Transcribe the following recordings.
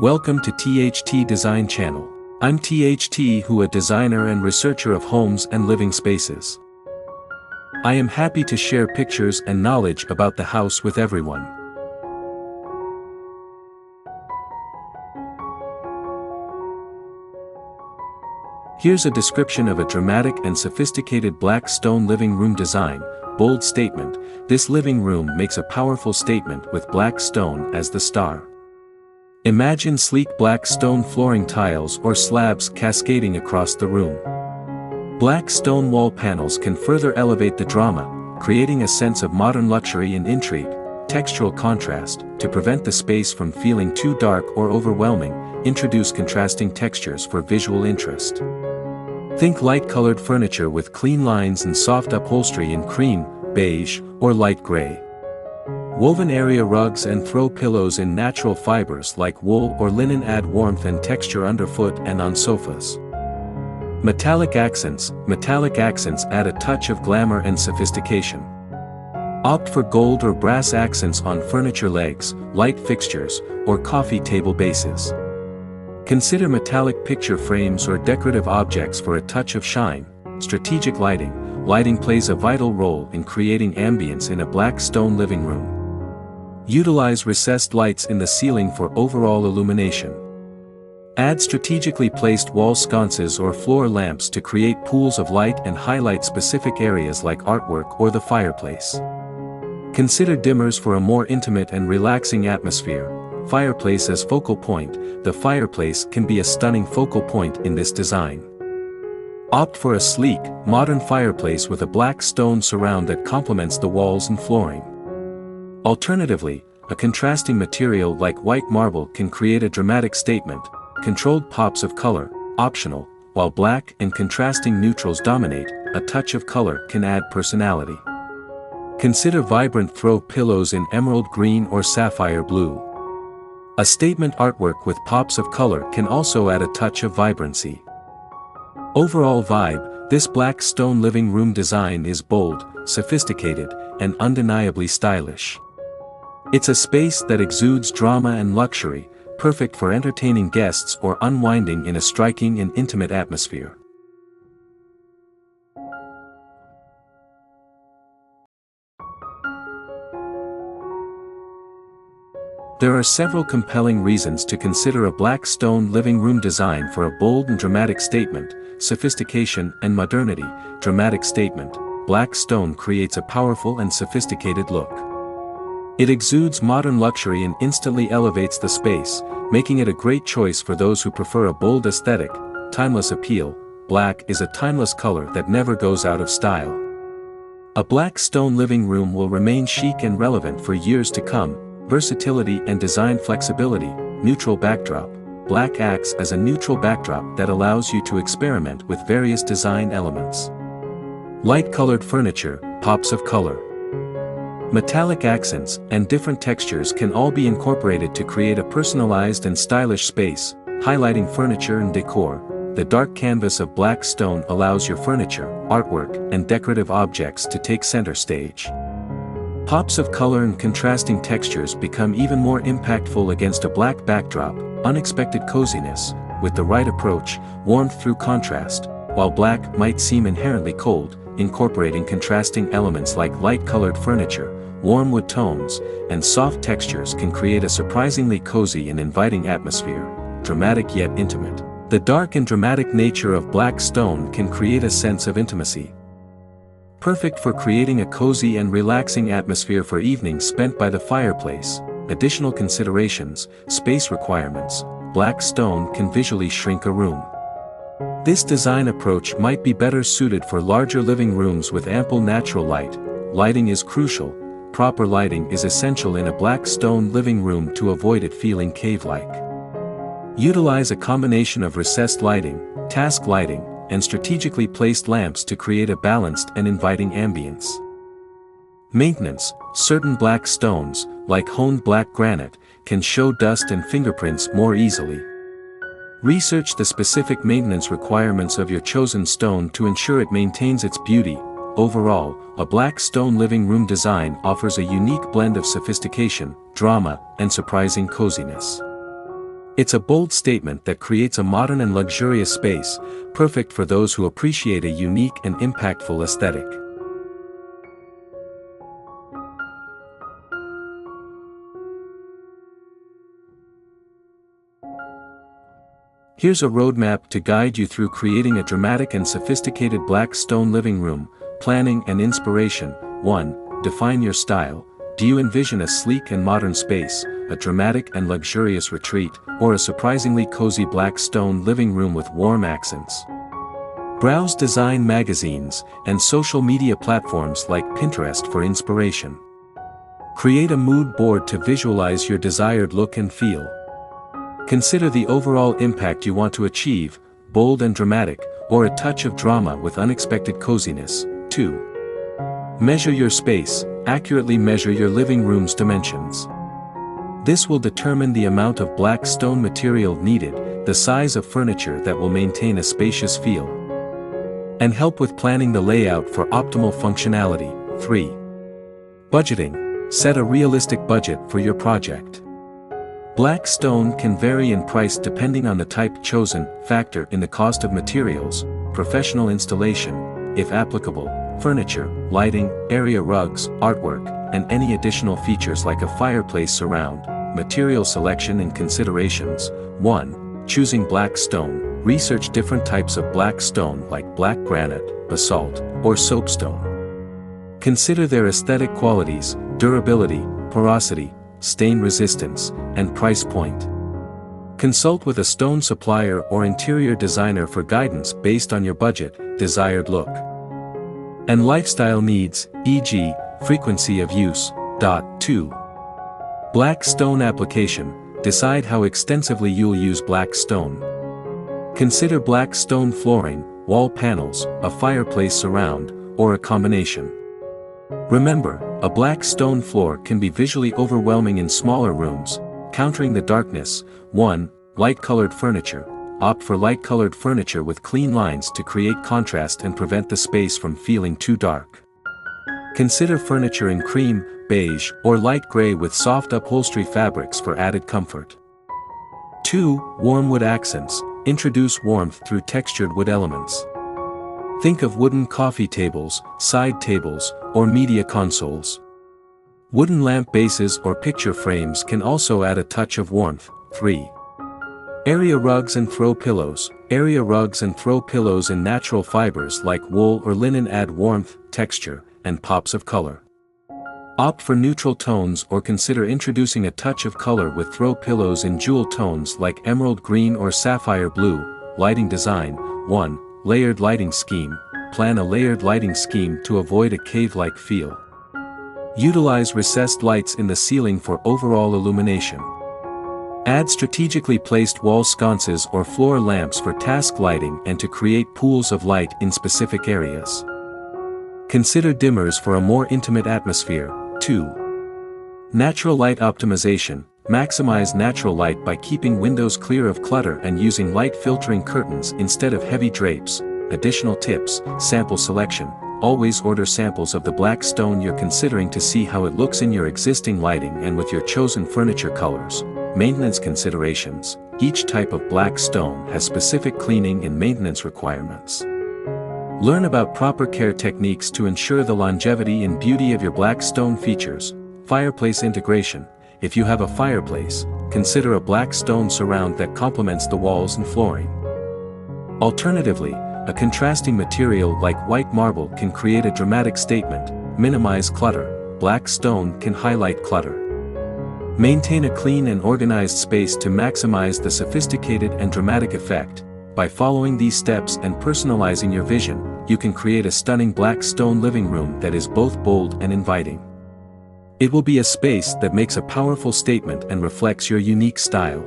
Welcome to THT Design Channel. I'm THT, who a designer and researcher of homes and living spaces. I am happy to share pictures and knowledge about the house with everyone. Here's a description of a dramatic and sophisticated black stone living room design. Bold statement: this living room makes a powerful statement with black stone as the star. Imagine sleek black stone flooring tiles or slabs cascading across the room. Black stone wall panels can further elevate the drama, creating a sense of modern luxury and intrigue. Textural contrast: to prevent the space from feeling too dark or overwhelming, introduce contrasting textures for visual interest. Think light-colored furniture with clean lines and soft upholstery in cream, beige, or light gray. Woven area rugs and throw pillows in natural fibers like wool or linen add warmth and texture underfoot and on sofas. Metallic accents add a touch of glamour and sophistication. Opt for gold or brass accents on furniture legs, light fixtures, or coffee table bases. Consider metallic picture frames or decorative objects for a touch of shine. Strategic lighting. Lighting plays a vital role in creating ambience in a black stone living room. Utilize recessed lights in the ceiling for overall illumination. Add strategically placed wall sconces or floor lamps to create pools of light and highlight specific areas like artwork or the fireplace. Consider dimmers for a more intimate and relaxing atmosphere. Fireplace as focal point. The fireplace can be a stunning focal point in this design. Opt for a sleek, modern fireplace with a black stone surround that complements the walls and flooring. Alternatively, a contrasting material like white marble can create a dramatic statement. Controlled pops of color, optional. While black and contrasting neutrals dominate, a touch of color can add personality. Consider vibrant throw pillows in emerald green or sapphire blue. A statement artwork with pops of color can also add a touch of vibrancy. Overall vibe: this black stone living room design is bold, sophisticated, and undeniably stylish. It's a space that exudes drama and luxury, perfect for entertaining guests or unwinding in a striking and intimate atmosphere. There are several compelling reasons to consider a black stone living room design for a bold and dramatic statement. Sophistication and modernity. Dramatic statement: black stone creates a powerful and sophisticated look. It exudes modern luxury and instantly elevates the space, making it a great choice for those who prefer a bold aesthetic. Timeless appeal. Black is a timeless color that never goes out of style. A black stone living room will remain chic and relevant for years to come. Versatility and design flexibility. Neutral backdrop. Black acts as a neutral backdrop that allows you to experiment with various design elements. Light-colored furniture, pops of color. Metallic accents and different textures can all be incorporated to create a personalized and stylish space, highlighting furniture and decor. The dark canvas of black stone allows your furniture, artwork, and decorative objects to take center stage. Pops of color and contrasting textures become even more impactful against a black backdrop. Unexpected coziness. With the right approach, warmth through contrast. While black might seem inherently cold, incorporating contrasting elements like light-colored furniture, warm wood tones, and soft textures can create a surprisingly cozy and inviting atmosphere. Dramatic yet intimate. The dark and dramatic nature of black stone can create a sense of intimacy. Perfect for creating a cozy and relaxing atmosphere for evenings spent by the fireplace. Additional considerations: space requirements. Black stone can visually shrink a room. This design approach might be better suited for larger living rooms with ample natural light. Lighting is crucial. Proper lighting is essential in a black stone living room to avoid it feeling cave-like. Utilize a combination of recessed lighting, task lighting, and strategically placed lamps to create a balanced and inviting ambience. Maintenance. Certain black stones, like honed black granite, can show dust and fingerprints more easily. Research the specific maintenance requirements of your chosen stone to ensure it maintains its beauty. Overall, a black stone living room design offers a unique blend of sophistication, drama, and surprising coziness. It's a bold statement that creates a modern and luxurious space, perfect for those who appreciate a unique and impactful aesthetic. Here's a roadmap to guide you through creating a dramatic and sophisticated black stone living room. Planning and inspiration. 1. Define your style. Do you envision a sleek and modern space, a dramatic and luxurious retreat, or a surprisingly cozy black stone living room with warm accents? Browse design magazines and social media platforms like Pinterest for inspiration. Create a mood board to visualize your desired look and feel. Consider the overall impact you want to achieve, bold and dramatic, or a touch of drama with unexpected coziness. 2. Measure your space. Accurately measure your living room's dimensions. This will determine the amount of black stone material needed, the size of furniture that will maintain a spacious feel, and help with planning the layout for optimal functionality. 3. Budgeting. Set a realistic budget for your project. Black stone can vary in price depending on the type chosen. Factor in the cost of materials, professional installation, if applicable, furniture, lighting, area rugs, artwork, and any additional features like a fireplace surround. Material selection and considerations. 1. Choosing black stone. Research different types of black stone like black granite, basalt, or soapstone. Consider their aesthetic qualities, durability, porosity, stain resistance, and price point. Consult with a stone supplier or interior designer for guidance based on your budget, desired look, and lifestyle needs, e.g., frequency of use. 2. Black stone application. Decide how extensively you'll use black stone. Consider black stone flooring, wall panels, a fireplace surround, or a combination. Remember, a black stone floor can be visually overwhelming in smaller rooms. Countering the darkness. 1. Light-colored furniture. Opt for light-colored furniture with clean lines to create contrast and prevent the space from feeling too dark. Consider furniture in cream, beige, or light gray with soft upholstery fabrics for added comfort. 2. Warm wood accents. Introduce warmth through textured wood elements. Think of wooden coffee tables, side tables, or media consoles. Wooden lamp bases or picture frames can also add a touch of warmth. 3. Area rugs and throw pillows. Area rugs and throw pillows in natural fibers like wool or linen add warmth, texture, and pops of color. Opt for neutral tones or consider introducing a touch of color with throw pillows in jewel tones like emerald green or sapphire blue. Lighting design. 1. Layered lighting scheme. Plan a layered lighting scheme to avoid a cave-like feel. Utilize recessed lights in the ceiling for overall illumination. Add strategically placed wall sconces or floor lamps for task lighting and to create pools of light in specific areas. Consider dimmers for a more intimate atmosphere. 2. Natural light optimization. Maximize natural light by keeping windows clear of clutter and using light filtering curtains instead of heavy drapes. Additional tips. Sample selection. Always order samples of the black stone you're considering to see how it looks in your existing lighting and with your chosen furniture colors. Maintenance considerations. Each type of black stone has specific cleaning and maintenance requirements. Learn about proper care techniques to ensure the longevity and beauty of your black stone features. Fireplace integration. If you have a fireplace, consider a black stone surround that complements the walls and flooring. Alternatively, a contrasting material like white marble can create a dramatic statement. Minimize clutter. Black stone can highlight clutter. Maintain a clean and organized space to maximize the sophisticated and dramatic effect. By following these steps and personalizing your vision, you can create a stunning black stone living room that is both bold and inviting. It will be a space that makes a powerful statement and reflects your unique style.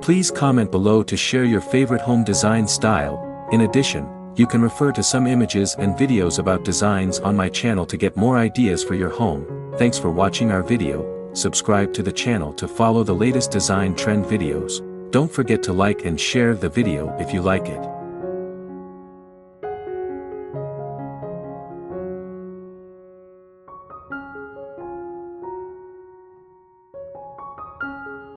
Please comment below to share your favorite home design style. In addition, you can refer to some images and videos about designs on my channel to get more ideas for your home. Thanks for watching our video. Subscribe to the channel to follow the latest design trend videos. Don't forget to like and share the video if you like it.